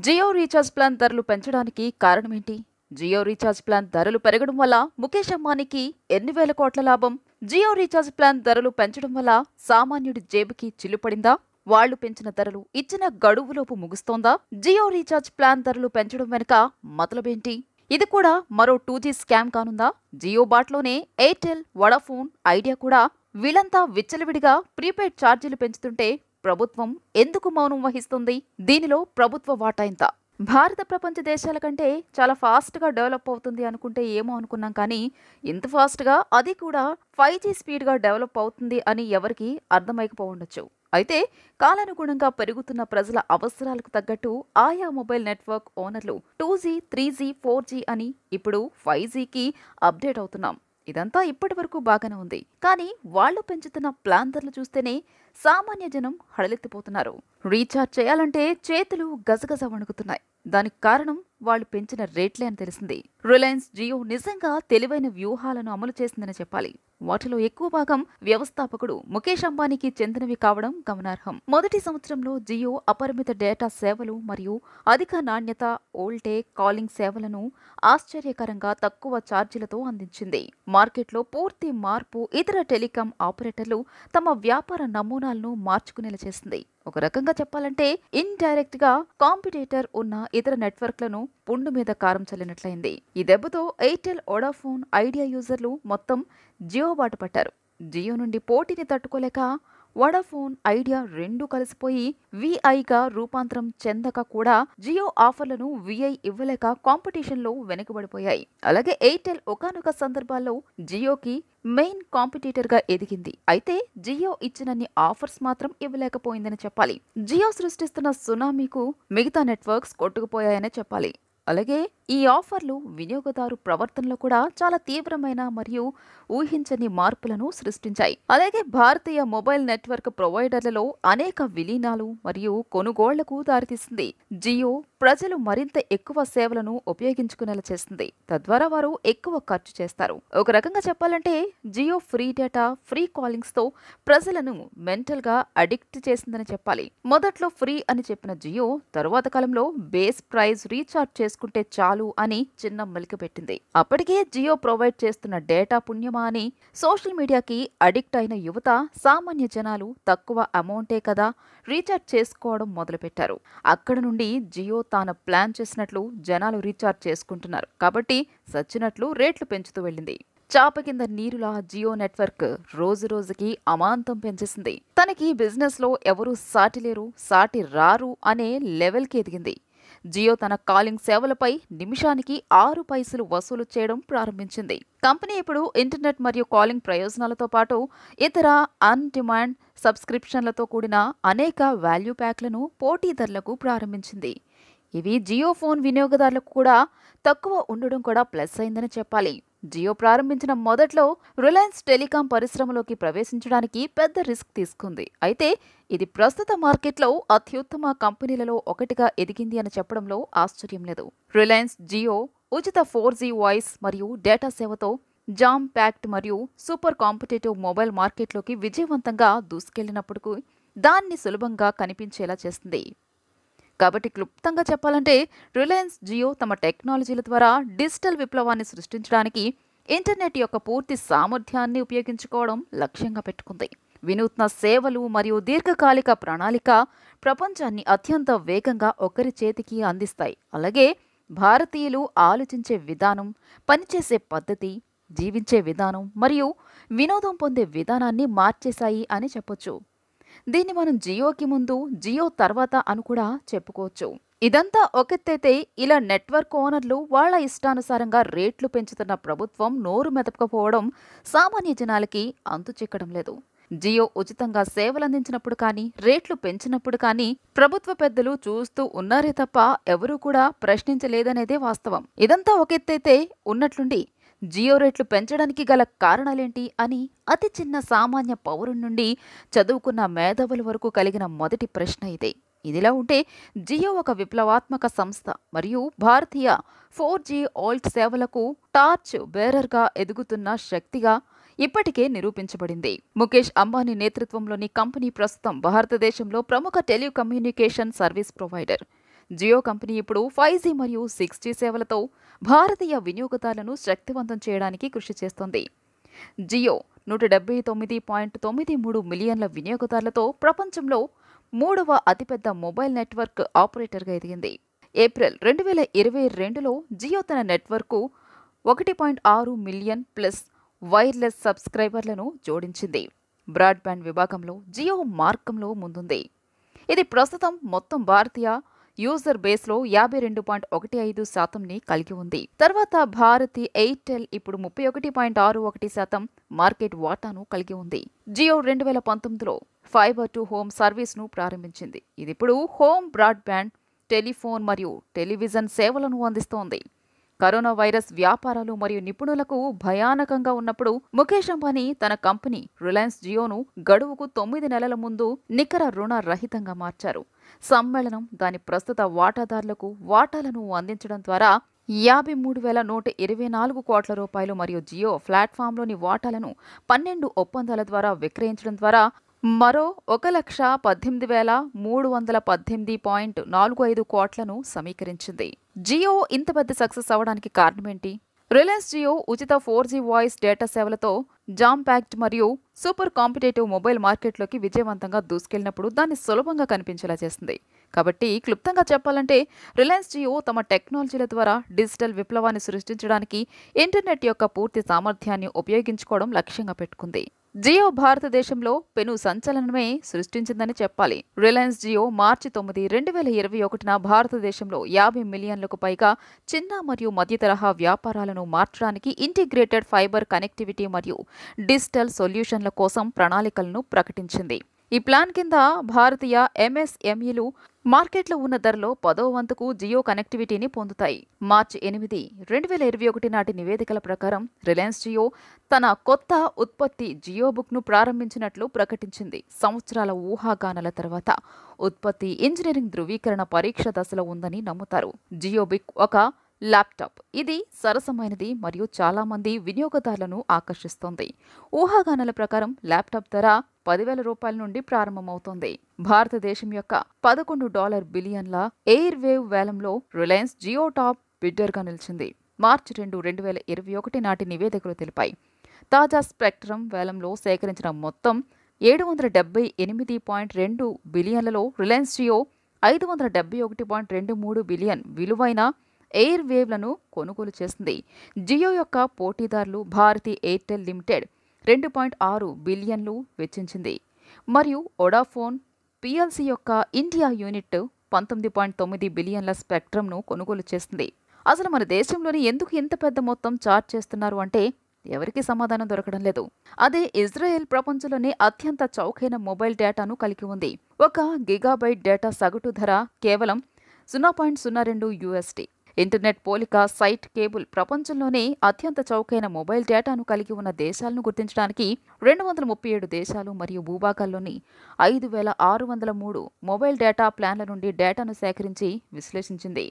Jio recharge plan ధరలు పెంచడానికి కారణమేంటి? Jio recharge plan ధరలు పెరగడం వల్ల ముఖేష్ అంబానీకి ఎన్ని వేల కోట్ల లాభం? జియో రీఛార్జ్ ప్లాన్ ధరలు పెంచడం వల్ల సామాన్యుడి జేబుకి చిల్లుపడిందా? వాళ్లు పెంచిన ధరలు ఇచ్చిన గడువులోపు ముగుస్తోందా? జియో రీఛార్జ్ ప్లాన్ ధరలు పెంచడం వెనుక మతలబేంటి? ఇది కూడా మరో 2G స్కామ్ కానుందా? జియో బాట్లోనే ఎయిర్టెల్, వడాఫోన్, ఐడియా కూడా వీళ్ళంతా విచ్చలవిడిగా ప్రీపెయిడ్ ఛార్జీలు పెంచుతుంటే ప్రభుత్వం ఎందుకు మౌనం వహిస్తుంది? దీనిలో ప్రభుత్వ వాటా ఎంత? భారత ప్రపంచ దేశాల కంటే చాలా ఫాస్ట్గా డెవలప్ అవుతుంది అనుకుంటే ఏమో అనుకున్నాం, కానీ ఇంత ఫాస్ట్గా అది కూడా 5G స్పీడ్గా డెవలప్ అవుతుంది అని ఎవరికి అర్థమైకపోవచ్చు. అయితే కాలానుగుణంగా పెరుగుతున్న ప్రజల అవసరాలకు తగ్గట్టు ఆయా మొబైల్ నెట్వర్క్ ఓనర్లు 2G, 3G, 4G అని ఇప్పుడు 5Gకి అప్డేట్ అవుతున్నాం. ఇదంతా ఇప్పటి వరకు బాగానే ఉంది, కానీ వాళ్లు పెంచుతున్న ప్లాన్ ధరలు చూస్తేనే సామాన్య జనం హడలెత్తిపోతున్నారు. రీఛార్జ్ చేయాలంటే చేతులు గజగజ వణుకుతున్నాయి. దానికి కారణం వాళ్లు పెంచిన రేట్లే అని తెలిసింది. రిలయన్స్ జియో నిజంగా తెలివైన వ్యూహాలను అమలు చేసిందని చెప్పాలి. వాటిలో ఎక్కువ భాగం వ్యవస్థాపకుడు ముఖేష్ అంబానీకి చెందినవి కావడం గమనార్హం. మొదటి సంవత్సరంలో జియో అపరిమిత డేటా సేవలు మరియు అధిక నాణ్యత ఓల్టేక్ కాలింగ్ సేవలను ఆశ్చర్యకరంగా తక్కువ ఛార్జీలతో అందించింది. మార్కెట్లో పూర్తి మార్పు ఇతర టెలికాం ఆపరేటర్లు తమ వ్యాపార నమూనాలను మార్చుకునేలా చేసింది. ఒక రకంగా చెప్పాలంటే ఇండైరెక్ట్ గా కాంపిటేటర్ ఉన్న ఇతర నెట్వర్క్లను పుండు మీద కారం చల్లినట్లయింది. ఈ దెబ్బతో ఎయిర్టెల్, వడాఫోన్, ఐడియా యూజర్లు మొత్తం జియో బాట పట్టారు. జియో నుండి పోటీని తట్టుకోలేక వడాఫోన్, ఐడియా రెండూ కలిసిపోయి విఐగా రూపాంతరం చెందక కూడా జియో ఆఫర్లను విఐ ఇవ్వలేక కాంపిటీషన్లో వెనుకబడిపోయాయి. అలాగే ఎయిర్టెల్ ఒకానొక సందర్భాల్లో జియోకి మెయిన్ కాంపిటీటర్ గా ఎదిగింది. అయితే జియో ఇచ్చినన్ని ఆఫర్స్ మాత్రం ఇవ్వలేకపోయిందని చెప్పాలి. జియో సృష్టిస్తున్న సునామీకు మిగతా నెట్వర్క్స్ కొట్టుకుపోయాయనే చెప్పాలి. అలాగే ఈ ఆఫర్లు వినియోగదారు ప్రవర్తనలో కూడా చాలా తీవ్రమైన మరియు ఊహించని మార్పులను సృష్టించాయి. అలాగే భారతీయ మొబైల్ నెట్వర్క్ ప్రొవైడర్లలో అనేక విలీనాలు మరియు కొనుగోళ్లకు దారితీసింది. జియో ప్రజలు మరింత ఎక్కువ సేవలను ఉపయోగించుకునేలా చేస్తుంది. తద్వారా వారు ఎక్కువ ఖర్చు చేస్తారు. ఒక రకంగా చెప్పాలంటే Jio free data, free callings తో ప్రజలను మెంటల్ గా అడిక్ట్ చేసిందని చెప్పాలి. మొదట్లో ఫ్రీ అని చెప్పిన జియో తరువాత కాలంలో బేస్ ప్రైస్ రీఛార్జ్ చేసుకుంటే చాలు అని చిన్న మెలిక పెట్టింది. అప్పటికే జియో ప్రొవైడ్ చేస్తున్న డేటా పుణ్యమా అని సోషల్ మీడియాకి అడిక్ట్ అయిన యువత, సామాన్య జనాలు తక్కువ అమౌంటే కదా రీఛార్జ్ చేసుకోవడం మొదలుపెట్టారు. అక్కడ నుండి జియో తాను ప్లాన్ చేసినట్లు జనాలు రీఛార్జ్ చేసుకుంటున్నారు. కాబట్టి సచ్చినట్లు రేట్లు పెంచుతూ వెళ్ళింది. చాప కింద నీరులా జియో నెట్వర్క్ రోజు రోజుకి అమాంతం పెంచేసింది. తనకి బిజినెస్ లో ఎవరూ సాటి లేరు, సాటి రారు అనే లెవెల్కి ఎదిగింది. జియో తన కాలింగ్ సేవలపై నిమిషానికి 6 పైసలు వసూలు చేయడం ప్రారంభించింది. కంపెనీ ఇప్పుడు ఇంటర్నెట్ మరియు కాలింగ్ ప్రయోజనాలతో పాటు ఇతర అన్ డిమాండ్ సబ్స్క్రిప్షన్లతో కూడిన అనేక వాల్యూ ప్యాక్లను పోటీ ధరలకు ప్రారంభించింది. ఇవి జియో ఫోన్ వినియోగదారులకు కూడా తక్కువ ఉండడం కూడా ప్లస్ అయిందని చెప్పాలి. జియో ప్రారంభించిన మొదట్లో రిలయన్స్ టెలికాం పరిశ్రమలోకి ప్రవేశించడానికి పెద్ద రిస్క్ తీసుకుంది. అయితే ఇది ప్రస్తుత మార్కెట్లో అత్యుత్తమ కంపెనీలలో ఒకటిగా ఎదిగింది అని చెప్పడంలో ఆశ్చర్యం లేదు. రిలయన్స్ జియో ఉచిత 4G వాయిస్ మరియు డేటా సేవతో జామ్ ప్యాక్డ్ మరియు సూపర్ కాంపిటేటివ్ మొబైల్ మార్కెట్లోకి విజయవంతంగా దూసుకెళ్లినప్పుడు దాన్ని సులభంగా కనిపించేలా చేస్తుంది. కాబట్టి క్లుప్తంగా చెప్పాలంటే రిలయన్స్ జియో తమ టెక్నాలజీల ద్వారా డిజిటల్ విప్లవాన్ని సృష్టించడానికి ఇంటర్నెట్ యొక్క పూర్తి సామర్థ్యాన్ని ఉపయోగించుకోవడం లక్ష్యంగా పెట్టుకుంది. వినూత్న సేవలు మరియు దీర్ఘకాలిక ప్రణాళిక ప్రపంచాన్ని అత్యంత వేగంగా ఒకరి చేతికి అందిస్తాయి. అలాగే భారతీయులు ఆలోచించే విధానం, పనిచేసే పద్ధతి, జీవించే విధానం మరియు వినోదం పొందే విధానాన్ని మార్చేశాయి అని చెప్పొచ్చు. దీన్ని మనం జియోకి ముందు, జియో తర్వాత అని కూడా చెప్పుకోవచ్చు. ఇదంతా ఒకెత్తైతే ఇలా నెట్వర్క్ ఓనర్లు వాళ్ల ఇష్టానుసారంగా రేట్లు పెంచుతున్న ప్రభుత్వం నోరు మెదపకపోవడం సామాన్య జనాలకి అంతు చిక్కడం లేదు. జియో ఉచితంగా సేవలందించినప్పుడు కానీ, రేట్లు పెంచినప్పుడు కానీ ప్రభుత్వ పెద్దలు చూస్తూ ఉన్నారే తప్ప ఎవరూ కూడా ప్రశ్నించలేదనేదే వాస్తవం. ఇదంతా ఒకెత్తైతే ఉన్నట్లుండి జియో రేట్లు పెంచడానికి గల కారణాలేంటి అని అతి చిన్న సామాన్య పౌరుడి నుండి చదువుకున్న మేధావుల వరకు కలిగిన మొదటి ప్రశ్న ఇదే. ఇదిలా ఉంటే జియో ఒక విప్లవాత్మక సంస్థ మరియు భారతీయ 4G ఆల్ట్ సేవలకు టార్చ్ బేరర్గా ఎదుగుతున్న శక్తిగా ఇప్పటికే నిరూపించబడింది. ముఖేష్ అంబానీ నేతృత్వంలోని కంపెనీ ప్రస్తుతం భారతదేశంలో ప్రముఖ telecommunication service provider. Jio company ఇప్పుడు 5G మరియు 6G సేవలతో భారతీయ వినియోగదారులను శక్తివంతం చేయడానికి కృషి చేస్తోంది. జియో 179.93 మిలియన్ల వినియోగదారులతో ప్రపంచంలో 3వ అతిపెద్ద మొబైల్ నెట్వర్క్ ఆపరేటర్గా ఎదిగింది. ఏప్రిల్ 2022లో జియో తన నెట్వర్క్కు 1.6 మిలియన్ ప్లస్ వైర్లెస్ సబ్స్క్రైబర్లను జోడించింది. బ్రాడ్బ్యాండ్ విభాగంలో జియో మార్కంలో ముందుంది. ఇది ప్రస్తుతం మొత్తం భారతీయ యూజర్ బేస్లో 52.15%ని కలిగి ఉంది. తర్వాత భారతి ఎయిర్టెల్ ఇప్పుడు 31.61% మార్కెట్ వాటాను కలిగి ఉంది. జియో 2019లో ఫైబర్ టు హోమ్ సర్వీస్ను ప్రారంభించింది. ఇది ఇప్పుడు హోమ్ బ్రాడ్బ్యాండ్, టెలిఫోన్ మరియు టెలివిజన్ సేవలను అందిస్తోంది. కరోనా వైరస్ వ్యాపారాలు మరియు నిపుణులకు భయానకంగా ఉన్నప్పుడు ముఖేష్ అంబానీ తన కంపెనీ రిలయన్స్ జియోను గడువుకు 9 నెలల ముందు నికర రుణ రహితంగా మార్చారు. సమ్మేళనం దాని ప్రస్తుత వాటాదారులకు వాటాలను అందించడం ద్వారా 53,124 కోట్ల రూపాయలు మరియు జియో ప్లాట్ఫామ్లోని వాటాలను 12 ఒప్పందాల ద్వారా విక్రయించడం ద్వారా మరో 1,18,318.45 కోట్లను సమీకరించింది. జియో ఇంత పెద్ద సక్సెస్ అవడానికి కారణమేంటి? రిలయన్స్ జియో ఉచిత 4G వాయిస్ డేటా సేవలతో జామ్ ప్యాక్డ్ మరియు సూపర్ కాంపిటేటివ్ మొబైల్ మార్కెట్లోకి విజయవంతంగా దూసుకెళ్లినప్పుడు దాన్ని సులభంగా కనిపించేలా చేస్తుంది. కాబట్టి క్లుప్తంగా చెప్పాలంటే రిలయన్స్ జియో తమ టెక్నాలజీల ద్వారా డిజిటల్ విప్లవాన్ని సృష్టించడానికి ఇంటర్నెట్ యొక్క పూర్తి సామర్థ్యాన్ని ఉపయోగించుకోవడం లక్ష్యంగా పెట్టుకుంది. జియో భారతదేశంలో పెను సంచలనమే సృష్టించిందని చెప్పాలి. రిలయన్స్ జియో మార్చి 9, 2021న భారతదేశంలో 50 మిలియన్లకు పైగా చిన్న మరియు మధ్య తరహా వ్యాపారాలను మార్చడానికి ఇంటిగ్రేటెడ్ ఫైబర్ కనెక్టివిటీ మరియు డిజిటల్ సొల్యూషన్ల కోసం ప్రణాళికలను ప్రకటించింది. ఈ ప్లాన్ కింద భారతీయ ఎంఎస్ఎంఈలు మార్కెట్లో ఉన్న ధరలో 10వ వంతుకు జియో కనెక్టివిటీని పొందుతాయి. మార్చి 8, 2021 నాటి నివేదికల ప్రకారం రిలయన్స్ జియో తన కొత్త ఉత్పత్తి జియో బుక్ను ప్రారంభించినట్లు ప్రకటించింది. సంవత్సరాల ఊహాగానాల తర్వాత ఉత్పత్తి ఇంజనీరింగ్ ధృవీకరణ పరీక్ష దశలో ఉందని నమ్ముతారు. జియో బుక్ ఒక ల్యాప్టాప్. ఇది సరసమైనది మరియు చాలా మంది వినియోగదారులను ఆకర్షిస్తోంది. ఊహాగానాల ప్రకారం ల్యాప్టాప్ ధర 10,000 రూపాయల నుండి ప్రారంభమవుతోంది. భారతదేశం యొక్క $11 బిలియన్ల ఎయిర్ వేవ్ వేలంలో రిలయన్స్ జియో టాప్ బిడ్డర్గా నిలిచింది. మార్చి 2, 2021 నాటి నివేదికలు తెలిపాయి. తాజా స్పెక్ట్రమ్ వేలంలో సేకరించిన మొత్తం 778.2 బిలియన్లలో రిలయన్స్ జియో 571.23 బిలియన్ విలువైన ఎయిర్ వేవ్లను కొనుగోలు చేసింది. జియో యొక్క పోటీదారులు భారతి ఎయిర్టెల్ లిమిటెడ్ 2.6 బిలియన్లు వెచ్చించింది మరియు వొడాఫోన్ పిఎల్సి యొక్క ఇండియా యూనిట్ 19.9 బిలియన్ల స్పెక్ట్రమ్ను కొనుగోలు చేసింది. అసలు మన దేశంలోని ఎందుకు ఇంత పెద్ద మొత్తం చార్జ్ చేస్తున్నారు అంటే ఎవరికీ సమాధానం దొరకడం లేదు. అదే ఇజ్రాయెల్ ప్రపంచంలోనే అత్యంత చౌకైన మొబైల్ డేటాను కలిగి ఉంది. 1 గిగాబైట్ డేటా సగటు ధర కేవలం $0.02. ఇంటర్నెట్ పోలిక సైట్ కేబుల్ ప్రపంచంలోనే అత్యంత చౌకైన మొబైల్ డేటాను కలిగి ఉన్న దేశాలను గుర్తించడానికి 237 దేశాలు మరియు భూభాగాల్లోని 5,603 మొబైల్ డేటా ప్లాన్ల నుండి డేటాను సేకరించి విశ్లేషించింది.